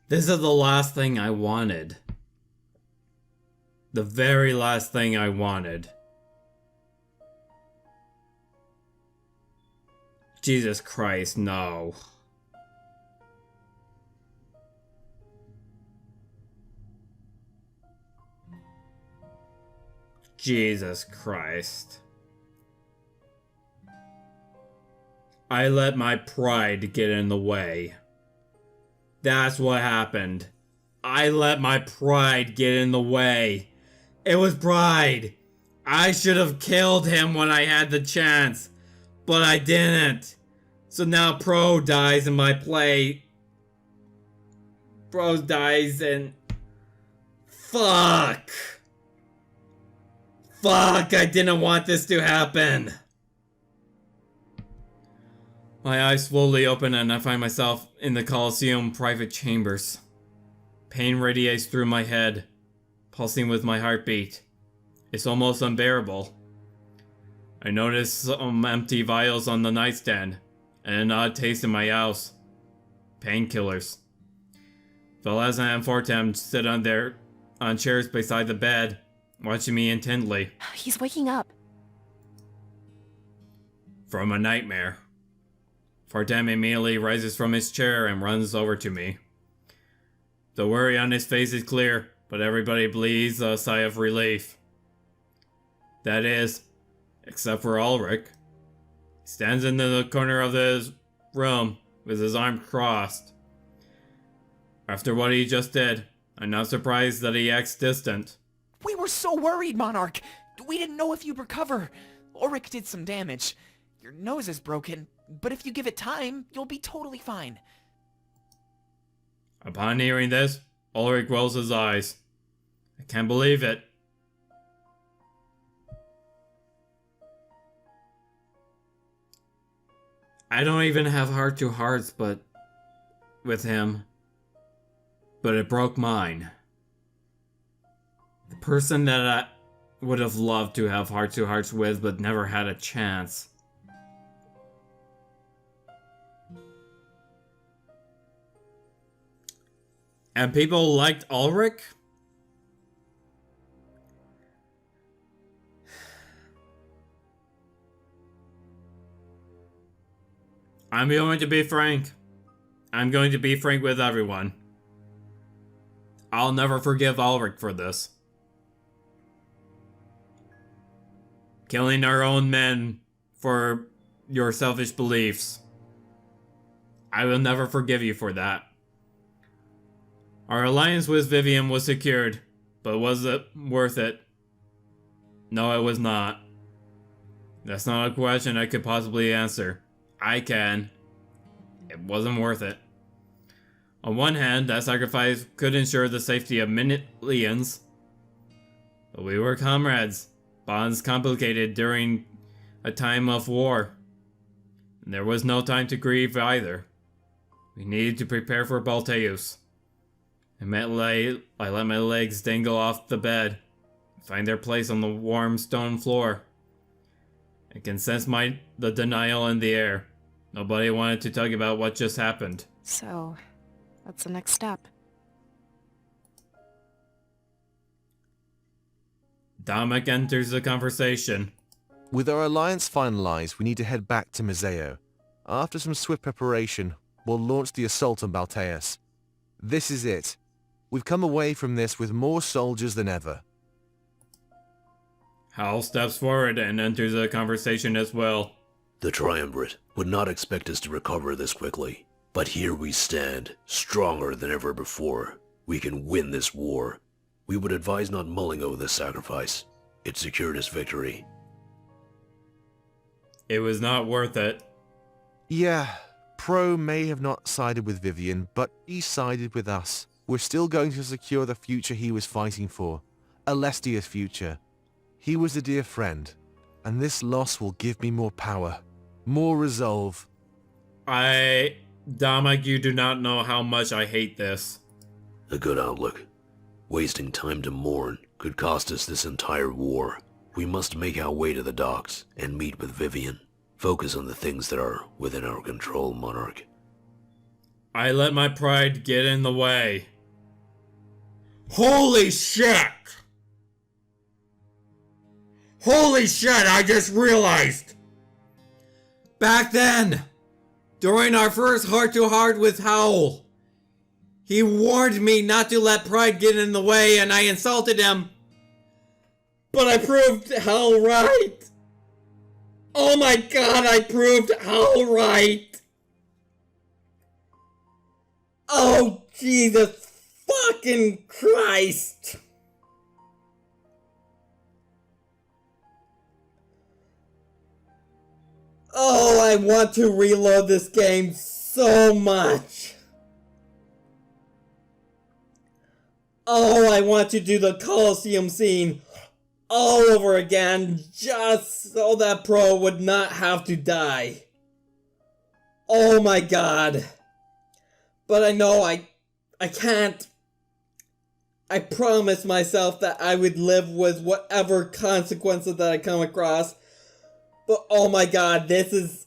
This is the last thing I wanted. The very last thing I wanted. Jesus Christ, no. Jesus Christ. I let my pride get in the way. That's what happened. I let my pride get in the way. It was pride. I should have killed him when I had the chance, but I didn't. So now Pro dies in my play. Pro dies and... Fuck! Fuck, I didn't want this to happen. My eyes slowly open and I find myself in the Colosseum private chambers. Pain radiates through my head, pulsing with my heartbeat. It's almost unbearable. I notice some empty vials on the nightstand, and an odd taste in my house. Painkillers. Velez and Fortem sit on chairs beside the bed, watching me intently. He's waking up. From a nightmare. Fortem immediately rises from his chair and runs over to me. The worry on his face is clear, but everybody breathes a sigh of relief. That is, except for Ulrich. He stands in the corner of his room with his arms crossed. After what he just did, I'm not surprised that he acts distant. We were so worried, Monarch. We didn't know if you'd recover. Ulrich did some damage. Your nose is broken, but if you give it time, you'll be totally fine. Upon hearing this, Ulrich rolls his eyes. I can't believe it. I don't even have heart-to-hearts with him. But it broke mine. The person that I would have loved to have heart-to-hearts with but never had a chance. And people liked Ulrich? I'm going to be frank. I'm going to be frank with everyone. I'll never forgive Ulrich for this. Killing our own men for your selfish beliefs. I will never forgive you for that. Our alliance with Vivian was secured, but was it worth it? No, it was not. That's not a question I could possibly answer. I can. It wasn't worth it. On one hand, that sacrifice could ensure the safety of millions. But we were comrades. Bonds complicated during a time of war. And there was no time to grieve either. We needed to prepare for Balteus. I let my legs dangle off the bed, find their place on the warm stone floor. I can sense the denial in the air. Nobody wanted to talk about what just happened. So, what's the next step? Damek enters the conversation. With our alliance finalized, we need to head back to Museo. After some swift preparation, we'll launch the assault on Balteus. This is it. We've come away from this with more soldiers than ever. Hal steps forward and enters the conversation as well. The Triumvirate would not expect us to recover this quickly. But here we stand, stronger than ever before. We can win this war. We would advise not mulling over this sacrifice. It secured us victory. It was not worth it. Yeah, Pro may have not sided with Vivian, but he sided with us. We're still going to secure the future he was fighting for. Alestia's future. He was a dear friend, and this loss will give me more power, more resolve. Damek, you do not know how much I hate this. A good outlook. Wasting time to mourn could cost us this entire war. We must make our way to the docks and meet with Vivian. Focus on the things that are within our control, Monarch. I let my pride get in the way. Holy shit! Holy shit, I just realized! Back then, during our first heart-to-heart with Howl, he warned me not to let pride get in the way and I insulted him. But I proved Howl right! Oh my god, I proved Howl right! Oh, Jesus fucking Christ! Oh, I want to reload this game so much. Oh, I want to do the Coliseum scene all over again just so that Pro would not have to die. Oh my god. But I know I can't. I promised myself that I would live with whatever consequences that I come across. But oh my god, this is...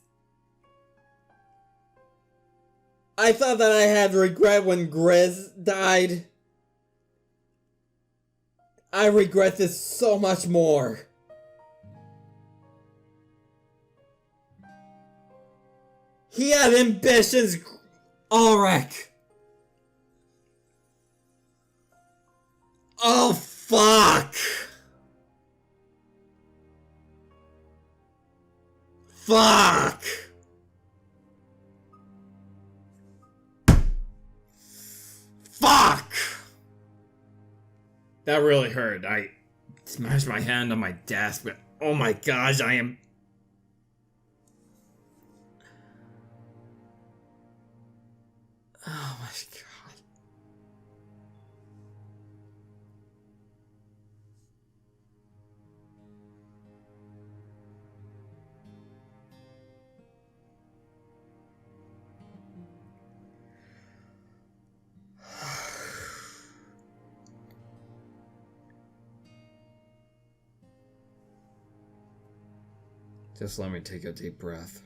I thought that I had regret when Grizz died. I regret this so much more. He had ambitions, Ulrich. Oh, fuck. Fuck! Fuck! That really hurt. I smashed my hand on my desk, but oh my gosh, I am... Oh my god. Just let me take a deep breath.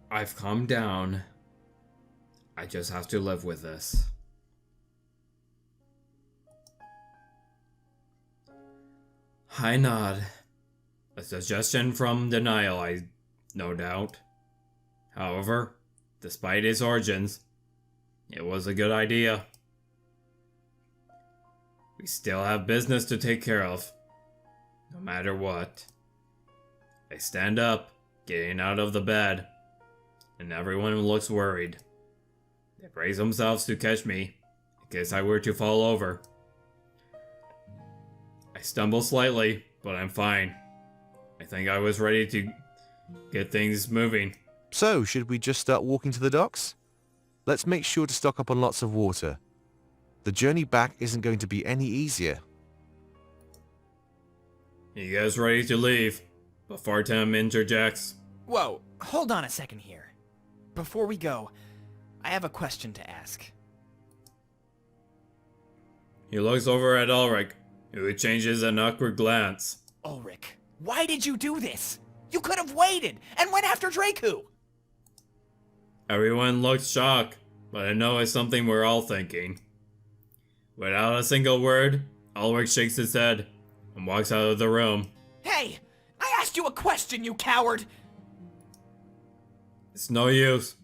I've calmed down. I just have to live with this. I nod. A suggestion from denial, no doubt. However, despite its origins, it was a good idea. We still have business to take care of, no matter what. I stand up, getting out of the bed, and everyone looks worried. They brace themselves to catch me, in case I were to fall over. I stumble slightly, but I'm fine. I think I was ready to get things moving. So, should we just start walking to the docks? Let's make sure to stock up on lots of water. The journey back isn't going to be any easier. You guys ready to leave? Before Tim interjects. Whoa, hold on a second here. Before we go, I have a question to ask. He looks over at Ulrich, who changes an awkward glance. Ulrich, why did you do this? You could have waited and went after Draku! Everyone looks shocked, but I know it's something we're all thinking. Without a single word, Ulrich shakes his head and walks out of the room. Hey! I asked you a question, you coward! It's no use.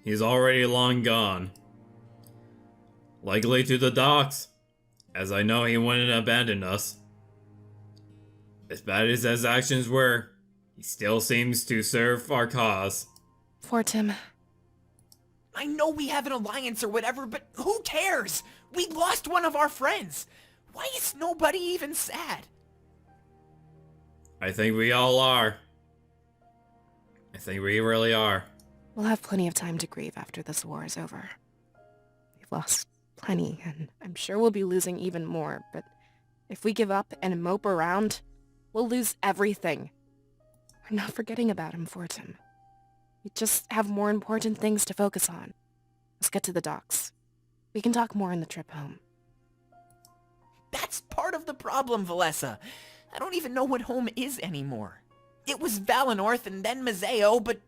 He's already long gone. Likely to the docks, as I know he wouldn't abandon us. As bad as his actions were, he still seems to serve our cause. For Tim. I know we have an alliance or whatever, but who cares? We lost one of our friends. Why is nobody even sad? I think we all are. I think we really are. We'll have plenty of time to grieve after this war is over. We've lost plenty, and I'm sure we'll be losing even more, but if we give up and mope around, we'll lose everything. We're not forgetting about him, Fortum. We just have more important things to focus on. Let's get to the docks. We can talk more on the trip home. That's part of the problem, Valessa. I don't even know what home is anymore. It was Valenorth and then Mazeo, but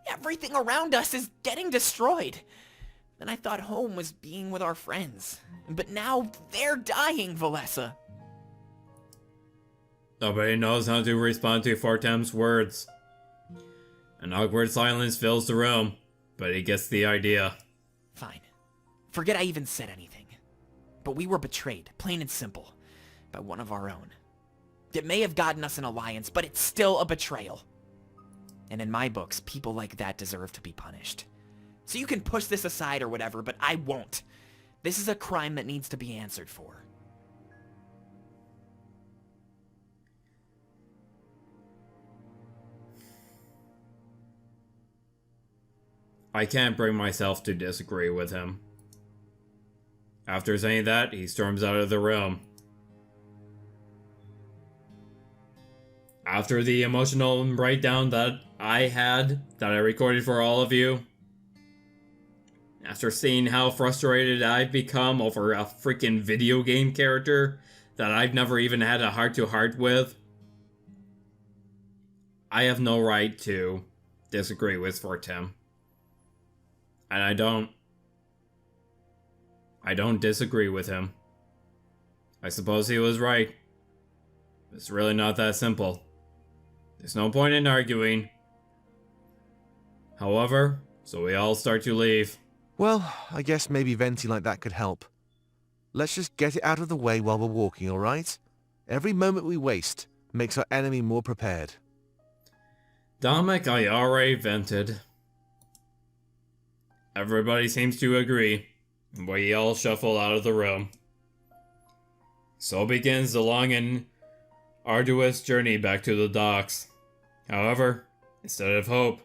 everything around us is getting destroyed. And I thought home was being with our friends. But now they're dying, Valessa. Nobody knows how to respond to Fortem's words. An awkward silence fills the room, but he gets the idea. Fine. Forget I even said anything. But we were betrayed, plain and simple, by one of our own. It may have gotten us an alliance, but it's still a betrayal. And in my books, people like that deserve to be punished. So you can push this aside or whatever, but I won't. This is a crime that needs to be answered for. I can't bring myself to disagree with him. After saying that, he storms out of the room. After the emotional breakdown that I had, that I recorded for all of you, after seeing how frustrated I've become over a freaking video game character that I've never even had a heart-to-heart with, I have no right to disagree with Fortem. And I don't disagree with him. I suppose he was right. It's really not that simple. There's no point in arguing. However, so we all start to leave. Well, I guess maybe venting like that could help. Let's just get it out of the way while we're walking, alright? Every moment we waste makes our enemy more prepared. Dominic, I already vented. Everybody seems to agree, and we all shuffle out of the room. So begins the long and arduous journey back to the docks. However, instead of hope,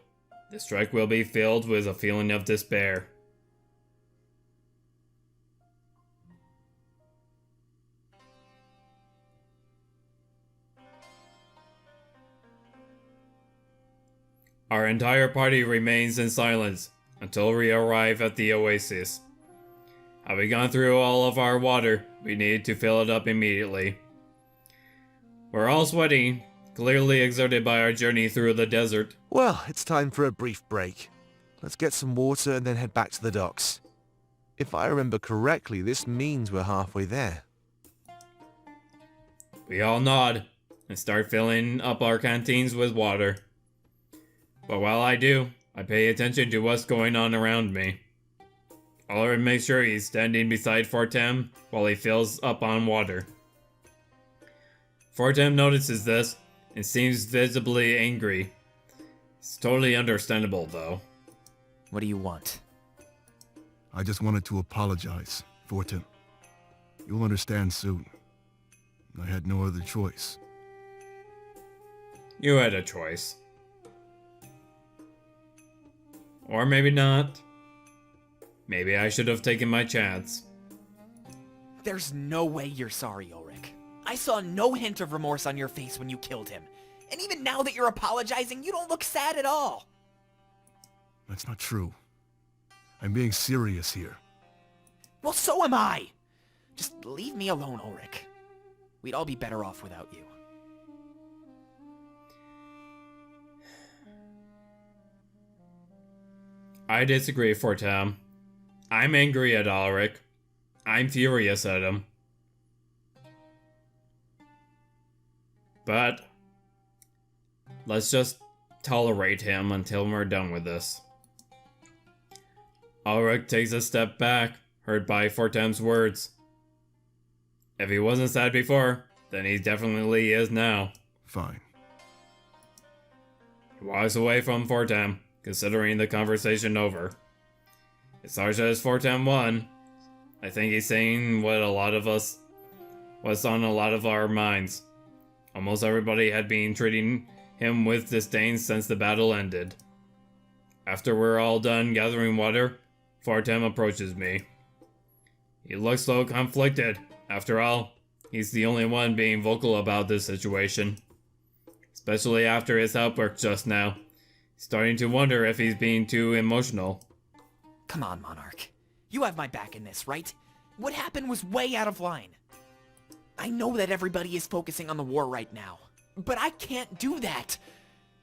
this trek will be filled with a feeling of despair. Our entire party remains in silence until we arrive at the oasis. Having gone through all of our water, we need to fill it up immediately. We're all sweating, clearly exerted by our journey through the desert. Well, it's time for a brief break. Let's get some water and then head back to the docks. If I remember correctly, this means we're halfway there. We all nod and start filling up our canteens with water. But while I do, I pay attention to what's going on around me. Ulrich makes sure he's standing beside Fortem while he fills up on water. Fortem notices this and seems visibly angry. It's totally understandable, though. What do you want? I just wanted to apologize, Fortem. You'll understand soon. I had no other choice. You had a choice. Or maybe not. Maybe I should have taken my chance. There's no way you're sorry, Ulrich. I saw no hint of remorse on your face when you killed him. And even now that you're apologizing, you don't look sad at all. That's not true. I'm being serious here. Well, so am I. Just leave me alone, Ulrich. We'd all be better off without you. I disagree, Fortem. I'm angry at Ulrich. I'm furious at him. But let's just tolerate him until we're done with this. Ulrich takes a step back, hurt by Fortem's words. If he wasn't sad before, then he definitely is now. Fine. He walks away from Fortem, considering the conversation over. As harsh as Fortem won, I think he's saying what's on a lot of our minds. Almost everybody had been treating him with disdain since the battle ended. After we're all done gathering water, Fortem approaches me. He looks so conflicted. After all, he's the only one being vocal about this situation. Especially after his outburst just now. Starting to wonder if he's being too emotional. Come on, Monarch. You have my back in this, right? What happened was way out of line. I know that everybody is focusing on the war right now, but I can't do that.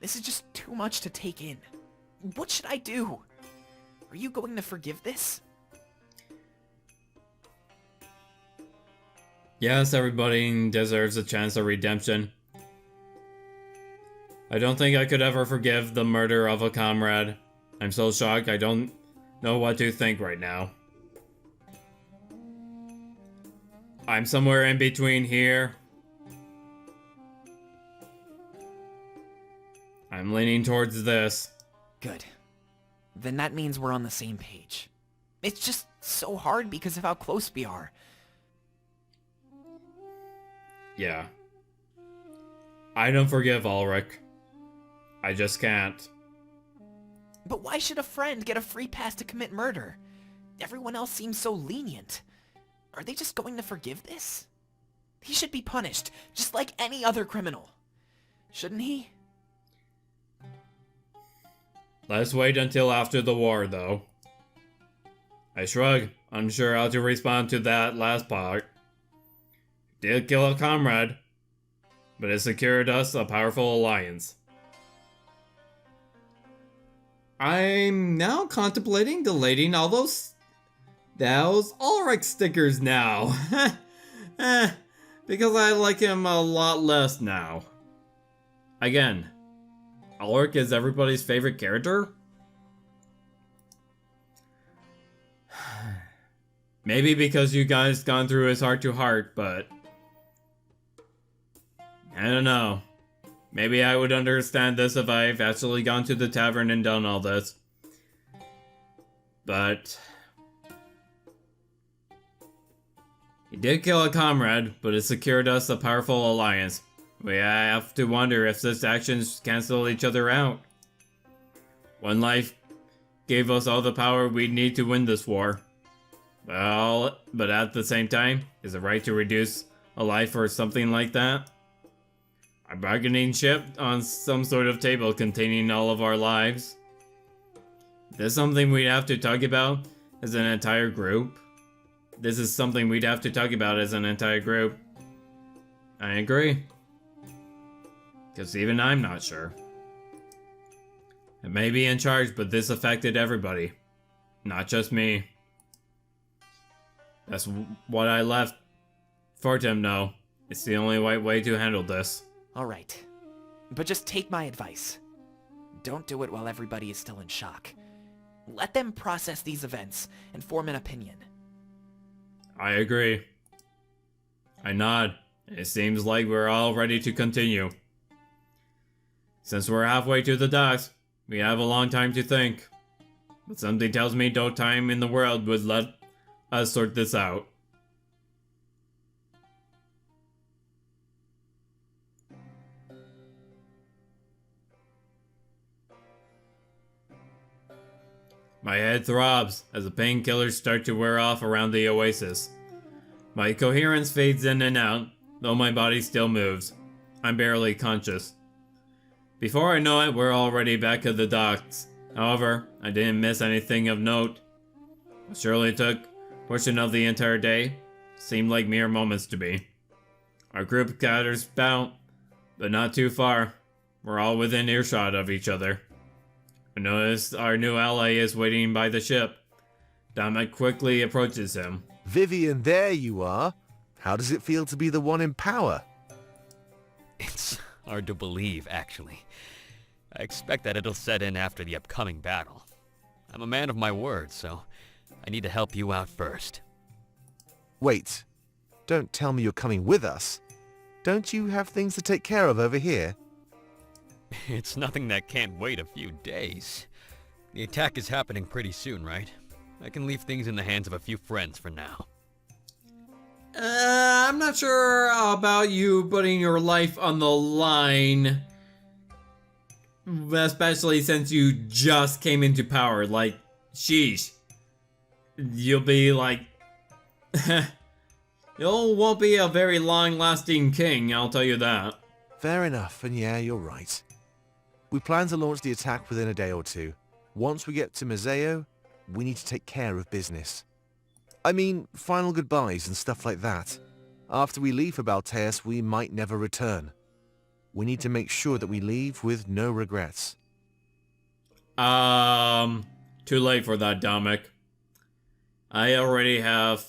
This is just too much to take in. What should I do? Are you going to forgive this? Yes, everybody deserves a chance of redemption. I don't think I could ever forgive the murder of a comrade. I'm so shocked I don't know what to think right now. I'm somewhere in between here. I'm leaning towards this. Good. Then that means we're on the same page. It's just so hard because of how close we are. Yeah. I don't forgive Ulrich. I just can't. But why should a friend get a free pass to commit murder? Everyone else seems so lenient. Are they just going to forgive this? He should be punished, just like any other criminal. Shouldn't he? Let's wait until after the war, though. I shrug, unsure how to respond to that last part. Did kill a comrade, but it secured us a powerful alliance. I'm now contemplating deleting all those Ulrich stickers now. Because I like him a lot less now. Again, Ulrich is everybody's favorite character? Maybe because you guys gone through his heart to heart, but I don't know. Maybe I would understand this if I've actually gone to the tavern and done all this. But he did kill a comrade, but it secured us a powerful alliance. We have to wonder if such actions cancel each other out. One life gave us all the power we need to win this war. Well, but at the same time, is it right to reduce a life for something like that? A bargaining chip on some sort of table containing all of our lives? Is this something we'd have to talk about as an entire group? This is something we'd have to talk about as an entire group. I agree. Because even I'm not sure. I may be in charge, but this affected everybody. Not just me. That's what I left Fortem know. It's the only right way to handle this. Alright. But just take my advice. Don't do it while everybody is still in shock. Let them process these events and form an opinion. I agree. I nod. It seems like we're all ready to continue. Since we're halfway to the docks, we have a long time to think. But something tells me no time in the world would let us sort this out. My head throbs as the painkillers start to wear off around the oasis. My coherence fades in and out, though my body still moves. I'm barely conscious. Before I know it, we're already back at the docks. However, I didn't miss anything of note. It surely took a portion of the entire day. Seemed like mere moments to me. Our group gathers about, but not too far. We're all within earshot of each other. I notice our new ally is waiting by the ship. Damat quickly approaches him. Vivian, there you are. How does it feel to be the one in power? It's hard to believe, actually. I expect that it'll set in after the upcoming battle. I'm a man of my word, so I need to help you out first. Wait, don't tell me you're coming with us. Don't you have things to take care of over here? It's nothing that can't wait a few days. The attack is happening pretty soon, right? I can leave things in the hands of a few friends for now. I'm not sure about you putting your life on the line. Especially since you just came into power. Like, sheesh. You'll be like... you won't be a very long-lasting king, I'll tell you that. Fair enough, and yeah, you're right. We plan to launch the attack within a day or two. Once we get to Museo, we need to take care of business. I mean, final goodbyes and stuff like that. After we leave for Balteus, we might never return. We need to make sure that we leave with no regrets. Too late for that, Dominic. I already have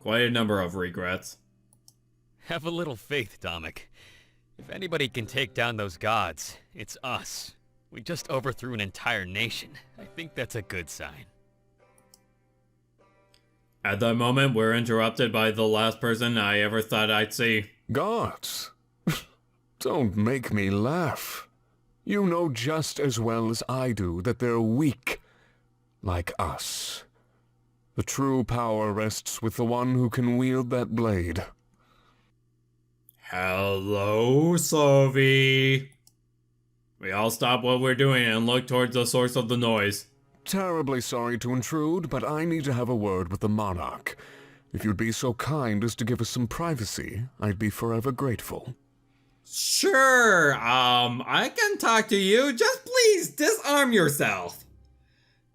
quite a number of regrets. Have a little faith, Dominic. If anybody can take down those gods, it's us. We just overthrew an entire nation. I think that's a good sign. At that moment, we're interrupted by the last person I ever thought I'd see. Gods? Don't make me laugh. You know just as well as I do that they're weak, like us. The true power rests with the one who can wield that blade. Hello, Sophie. We all stop what we're doing and look towards the source of the noise. Terribly sorry to intrude, but I need to have a word with the monarch. If you'd be so kind as to give us some privacy, I'd be forever grateful. Sure, I can talk to you. Just please disarm yourself.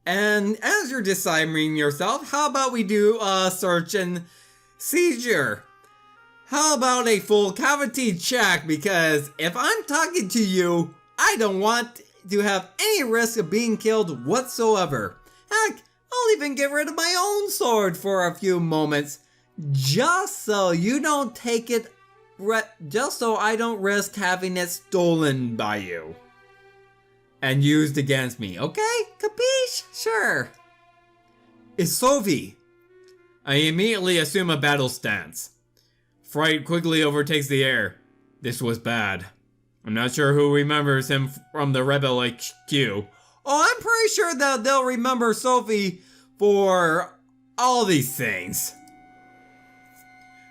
And as you're disarming yourself, how about we do a search and seizure? How about a full cavity check? Because if I'm talking to you, I don't want to have any risk of being killed whatsoever. Heck, I'll even get rid of my own sword for a few moments, just so you don't take it, just so I don't risk having it stolen by you and used against me, okay? Capiche? Sure. It's Sophie. I immediately assume a battle stance. Fright quickly overtakes the air. This was bad. I'm not sure who remembers him from the Rebel HQ. Oh, I'm pretty sure that they'll remember Sophie for all these things.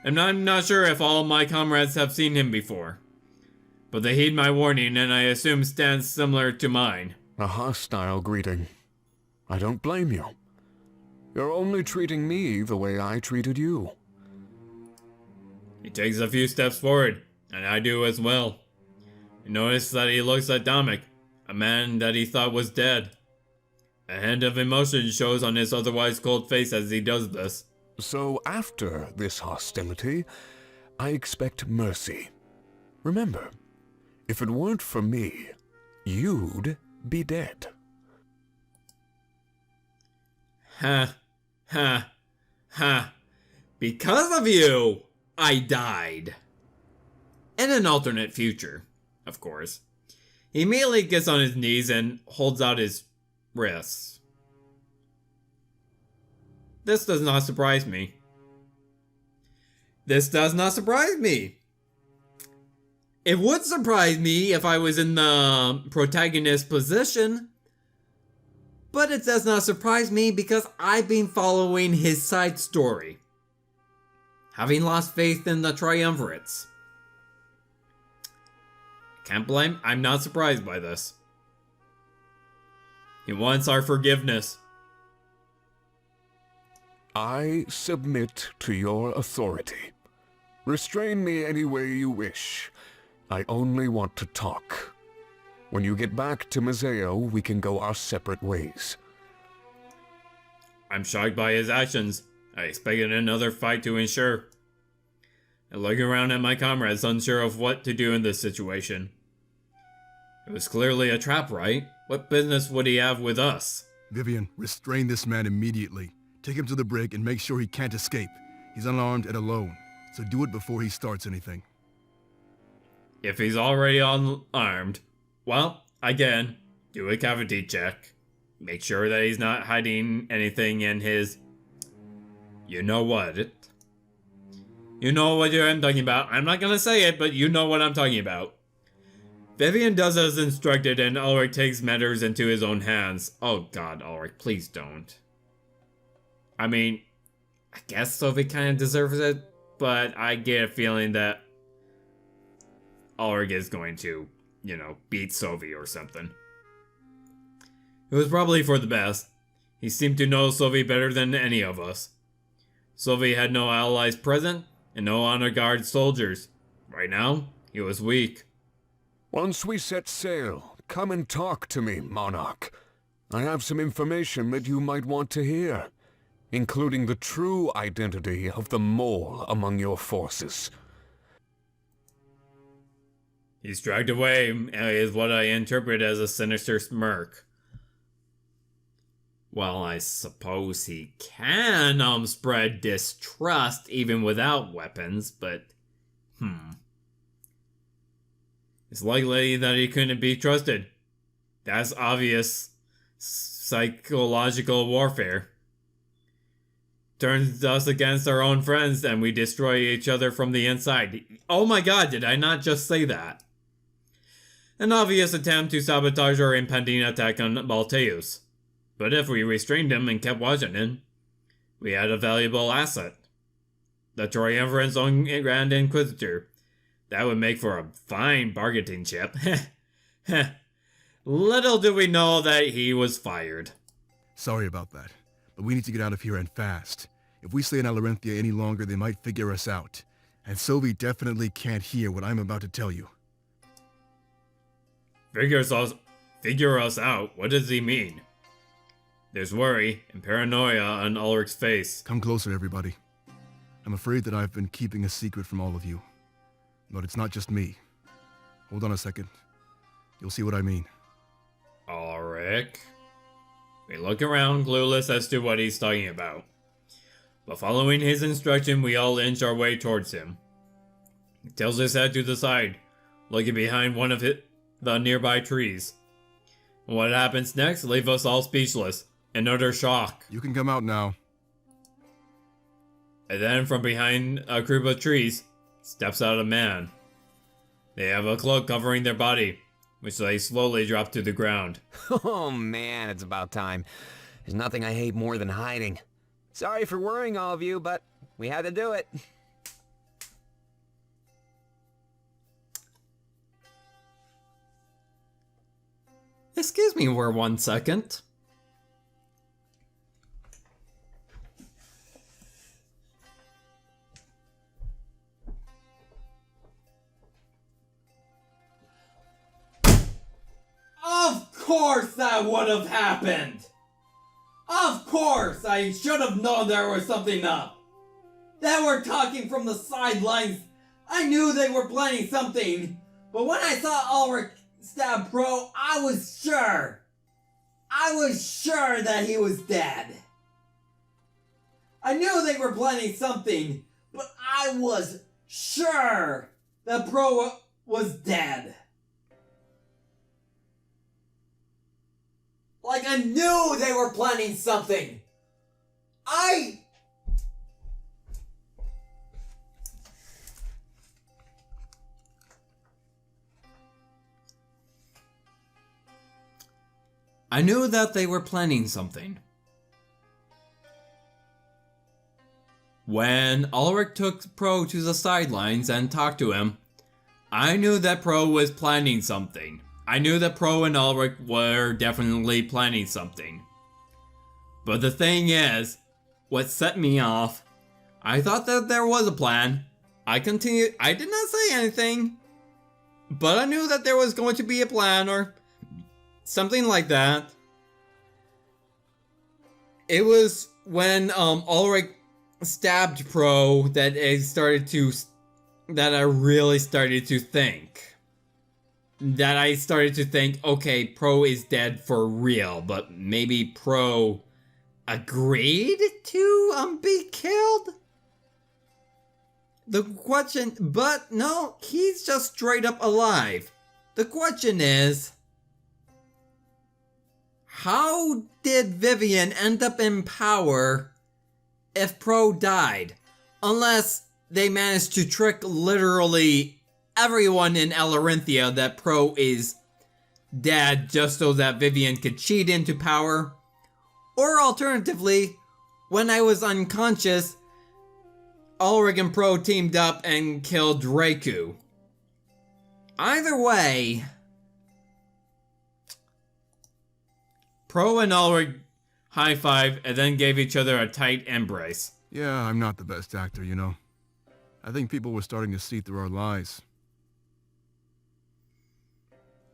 And I'm not sure if all my comrades have seen him before. But they heed my warning and I assume stance similar to mine. A hostile greeting. I don't blame you. You're only treating me the way I treated you. He takes a few steps forward, and I do as well. You notice that he looks at Dominic, a man that he thought was dead. A hint of emotion shows on his otherwise cold face as he does this. So after this hostility, I expect mercy. Remember, if it weren't for me, you'd be dead. Ha, ha, ha. Because of you, I died. In an alternate future, of course. He immediately gets on his knees and holds out his wrists. This does not surprise me. This does not surprise me. It would surprise me if I was in the protagonist position, but it does not surprise me because I've been following his side story, having lost faith in the triumvirates. Can't blame, I'm not surprised by this. He wants our forgiveness. I submit to your authority. Restrain me any way you wish. I only want to talk. When you get back to Museo, we can go our separate ways. I'm shocked by his actions. I expected another fight to ensure. I look around at my comrades, unsure of what to do in this situation. It was clearly a trap, right? What business would he have with us? Vivian, restrain this man immediately. Take him to the brig and make sure he can't escape. He's unarmed and alone, so do it before he starts anything. If he's already unarmed, well, again, do a cavity check. Make sure that he's not hiding anything in his... You know what? You know what I'm talking about. I'm not gonna say it, but you know what I'm talking about. Vivian does as instructed and Ulrich takes matters into his own hands. Oh god, Ulrich, please don't. I mean, I guess Sophie kind of deserves it, but I get a feeling that Ulrich is going to, you know, beat Sophie or something. It was probably for the best. He seemed to know Sophie better than any of us. Sophie had no allies present, and no honor guard soldiers. Right now, he was weak. Once we set sail, come and talk to me, Monarch. I have some information that you might want to hear, including the true identity of the mole among your forces. He's dragged away, is what I interpret as a sinister smirk. Well, I suppose he can spread distrust even without weapons, but it's likely that he couldn't be trusted. That's obvious psychological warfare. Turns us against our own friends and we destroy each other from the inside. Oh my god, did I not just say that? An obvious attempt to sabotage our impending attack on Balteus. But if we restrained him and kept watching him, we had a valuable asset. The Triumvirate own Grand Inquisitor. That would make for a fine bargaining chip. Little do we know that he was fired. Sorry about that, but we need to get out of here and fast. If we stay in Alarenthia any longer, they might figure us out. And Sylvie definitely can't hear what I'm about to tell you. Figure us out? What does he mean? There's worry and paranoia on Ulrich's face. Come closer, everybody. I'm afraid that I've been keeping a secret from all of you. But it's not just me. Hold on a second. You'll see what I mean. Ulrich. We look around, clueless as to what he's talking about. But following his instruction, we all inch our way towards him. He tilts his head to the side, looking behind one of the nearby trees. And what happens next leaves us all speechless, in utter shock. You can come out now. And then from behind a group of trees, steps out a man. They have a cloak covering their body, which they slowly drop to the ground. Oh man, it's about time. There's nothing I hate more than hiding. Sorry for worrying all of you, but we had to do it. Excuse me for 1 second. Of course that would have happened! Of course! I should have known there was something up! They were talking from the sidelines. I knew they were planning something. But when I saw Ulrich stab Pro, I was sure. I was sure that he was dead. I knew they were planning something, but I was sure that Pro was dead. Like I knew they were planning something. I knew that they were planning something. When Ulrich took Pro to the sidelines and talked to him, I knew that Pro was planning something. I knew that Pro and Ulrich were definitely planning something. But the thing is, what set me off, I thought that there was a plan. I did not say anything, but I knew that there was going to be a plan or something like that. It was when Ulrich stabbed Pro that I really started to think. That I started to think, okay, Pro is dead for real, but maybe Pro agreed to be killed? The question, but no, he's just straight up alive. The question is, how did Vivian end up in power if Pro died? Unless they managed to trick literally everyone in Alarenthia that Pro is dead just so that Vivian could cheat into power. Or alternatively, when I was unconscious, Ulrich and Pro teamed up and killed Draku. Either way, Pro and Ulrich high-fived and then gave each other a tight embrace. Yeah, I'm not the best actor, you know. I think people were starting to see through our lies.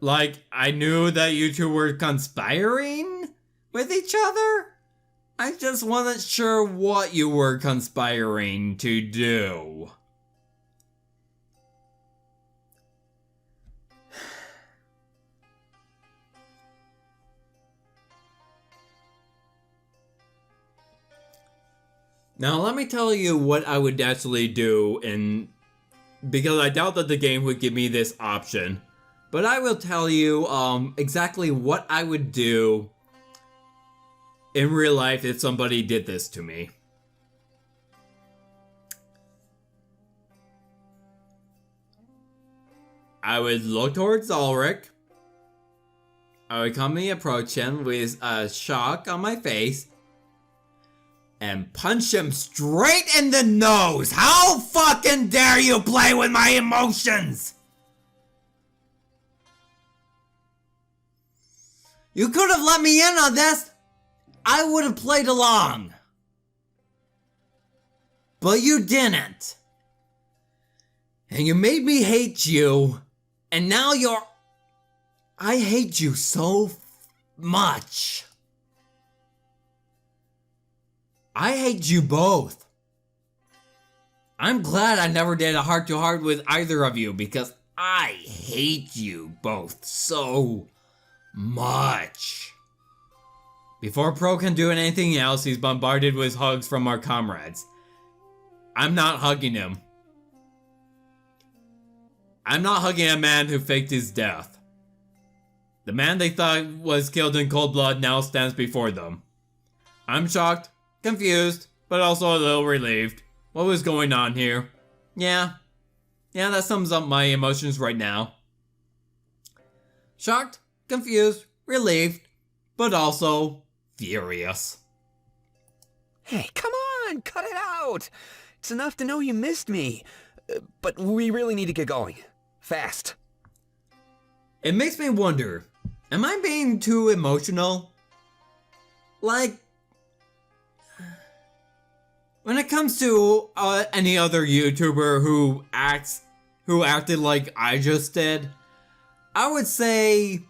Like, I knew that you two were conspiring with each other? I just wasn't sure what you were conspiring to do. Now let me tell you what I would actually do, because I doubt that the game would give me this option. But I will tell you exactly what I would do in real life if somebody did this to me. I would look towards Ulrich. I would calmly approach him with a shock on my face and punch him straight in the nose. How fucking dare you play with my emotions? You could have let me in on this. I would have played along. But you didn't. And you made me hate you. And now I hate you so much. I hate you both. I'm glad I never did a heart-to-heart with either of you because I hate you both so much. Before Pro can do anything else, he's bombarded with hugs from our comrades. I'm not hugging him. I'm not hugging a man who faked his death. The man they thought was killed in cold blood now stands before them. I'm shocked, confused, but also a little relieved. What was going on here? Yeah, that sums up my emotions right now. Shocked, confused, relieved, but also furious. Hey, come on, cut it out. It's enough to know you missed me. But we really need to get going. Fast. It makes me wonder, am I being too emotional? Like, when it comes to any other YouTuber who acted like I just did, I would say,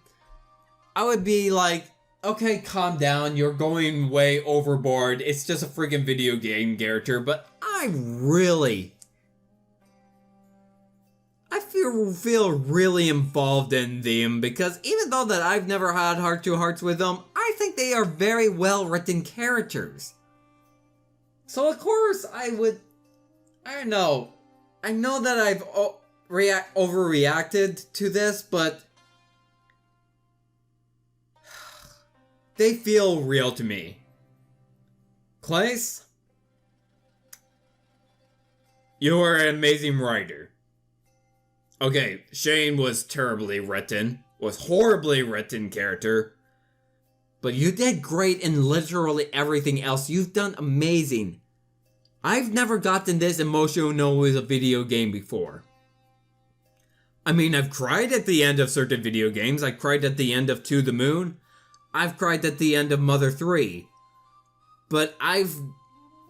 I would be like, okay, calm down, you're going way overboard, it's just a freaking video game character, but I feel really involved in them because even though that I've never had heart-to-hearts with them, I think they are very well-written characters. So of course I don't know. I know that I've overreacted to this, but they feel real to me. Clace, you are an amazing writer. Okay, Shane was terribly written, was horribly written character, but you did great in literally everything else. You've done amazing. I've never gotten this emotional with a video game before. I mean, I've cried at the end of certain video games. I cried at the end of To the Moon. I've cried at the end of Mother 3. But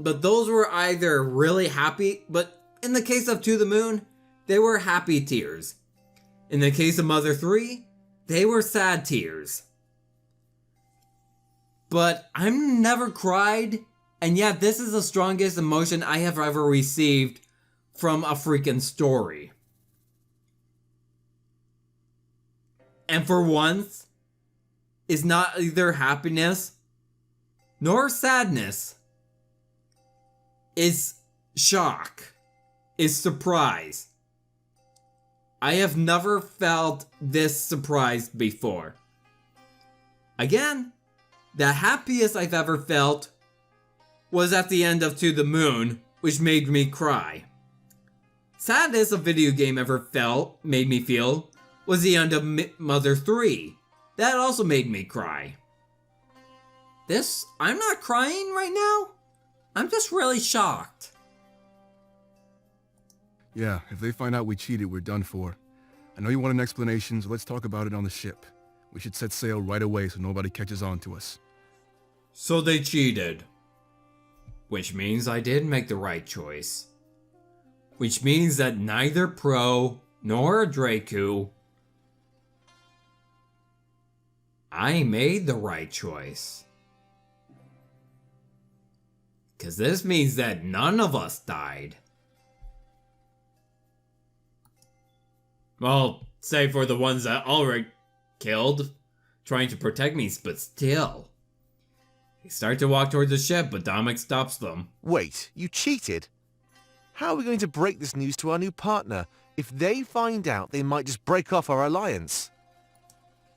those were either really happy, but in the case of To the Moon, they were happy tears. In the case of Mother 3, they were sad tears. But I've never cried, and yet this is the strongest emotion I have ever received from a freaking story. And for once, it's not either happiness nor sadness. It's shock. It's surprise. I have never felt this surprised before. Again, the happiest I've ever felt was at the end of To the Moon, which made me cry. Saddest a video game ever made me feel was the end of Mother 3. That also made me cry. I'm not crying right now. I'm just really shocked. Yeah, if they find out we cheated, we're done for. I know you want an explanation, so let's talk about it on the ship. We should set sail right away so nobody catches on to us. So they cheated. Which means I did make the right choice. Which means that neither Pro nor Draku I made the right choice. Because this means that none of us died. Well, save for the ones that Ulrich killed, trying to protect me, but still. They start to walk towards the ship, but Dominic stops them. Wait, you cheated? How are we going to break this news to our new partner? If they find out, they might just break off our alliance.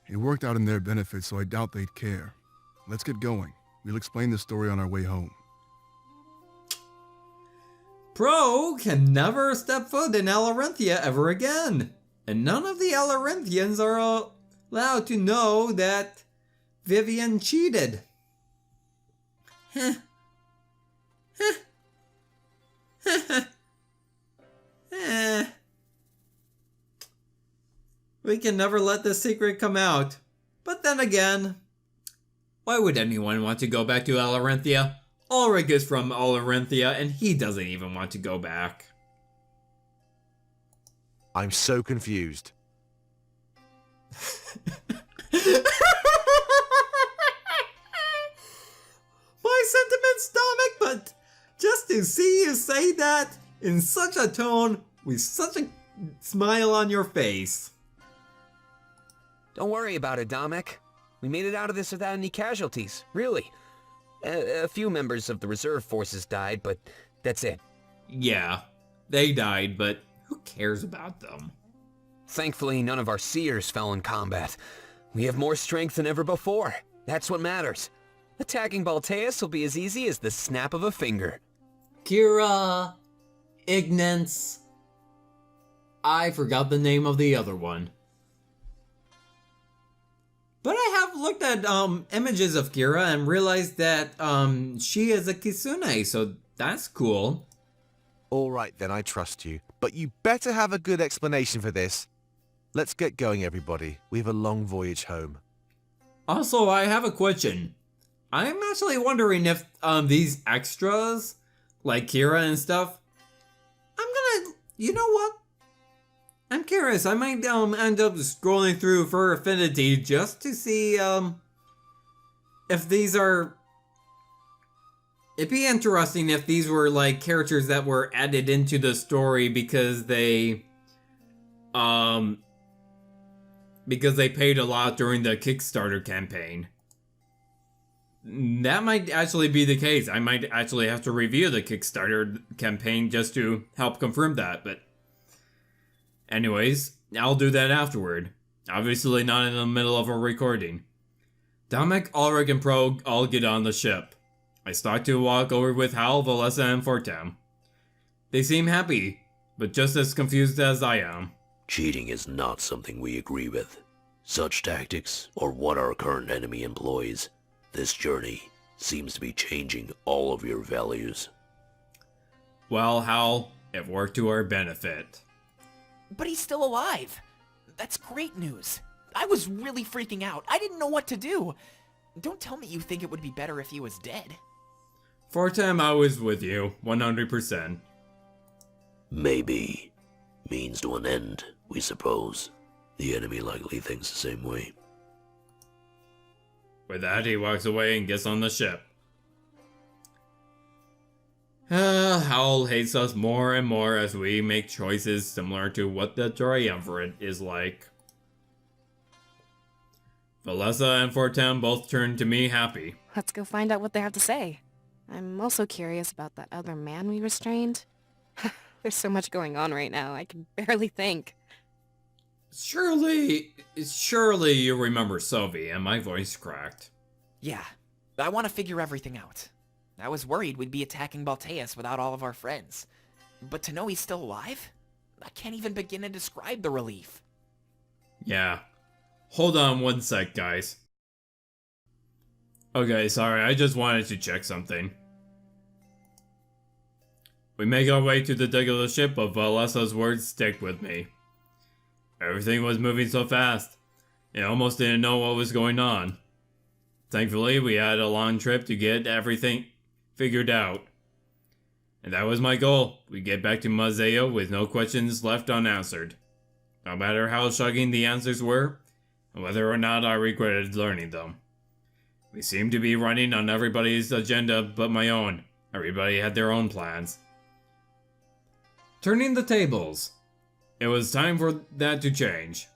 It worked out in their benefit, so I doubt they'd care. Let's get going. We'll explain the story on our way home. Pro can never step foot in Alarenthia ever again. And none of the Alarenthians are allowed to know that Vivian cheated. Heh. Heh. Heh. Eh. We can never let this secret come out. But then again, why would anyone want to go back to Alarenthia? Ulrich is from Alarenthia, and he doesn't even want to go back. I'm so confused. My sentiments, Dominic, but just to see you say that in such a tone with such a smile on your face. Don't worry about it, Dominic. We made it out of this without any casualties, really. A few members of the reserve forces died, but that's it. Yeah, they died, but who cares about them? Thankfully, none of our seers fell in combat. We have more strength than ever before. That's what matters. Attacking Balteus will be as easy as the snap of a finger. Kira, Ignance. I forgot the name of the other one. But I have looked at images of Kira and realized that she is a Kisune, so that's cool. All right then, I trust you. But you better have a good explanation for this. Let's get going, everybody. We have a long voyage home. Also, I have a question. I'm actually wondering if these extras, like Kira and stuff, you know what? I'm curious. I might end up scrolling through for Affinity just to see if these are. It'd be interesting if these were like characters that were added into the story because they paid a lot during the Kickstarter campaign. That might actually be the case. I might actually have to review the Kickstarter campaign just to help confirm that, but anyways, I'll do that afterward. Obviously not in the middle of a recording. Dominic, Ulrich, and Pro all get on the ship. I start to walk over with Hal, Valessa, and Fortem. They seem happy, but just as confused as I am. Cheating is not something we agree with. Such tactics, or what our current enemy employs, this journey seems to be changing all of your values. Well, Hal, it worked to our benefit. But he's still alive. That's great news. I was really freaking out. I didn't know what to do. Don't tell me you think it would be better if he was dead. Fortem, I was with you, 100%. Maybe. Means to an end, we suppose. The enemy likely thinks the same way. With that, he walks away and gets on the ship. Hal hates us more and more as we make choices similar to what the Triumvirate is like. Valessa and Fortem both turn to me happy. Let's go find out what they have to say. I'm also curious about that other man we restrained. There's so much going on right now, I can barely think. Surely you remember Sophie, and my voice cracked. Yeah, I want to figure everything out. I was worried we'd be attacking Balteus without all of our friends. But to know he's still alive? I can't even begin to describe the relief. Yeah. Hold on one sec, guys. Okay, sorry, I just wanted to check something. We make our way to the deck of the ship, but Valessa's words stick with me. Everything was moving so fast, I almost didn't know what was going on. Thankfully, we had a long trip to get everything figured out. And that was my goal. We get back to Mazeo with no questions left unanswered. No matter how shocking the answers were, whether or not I regretted learning them. We seemed to be running on everybody's agenda but my own. Everybody had their own plans. Turning the tables. It was time for that to change.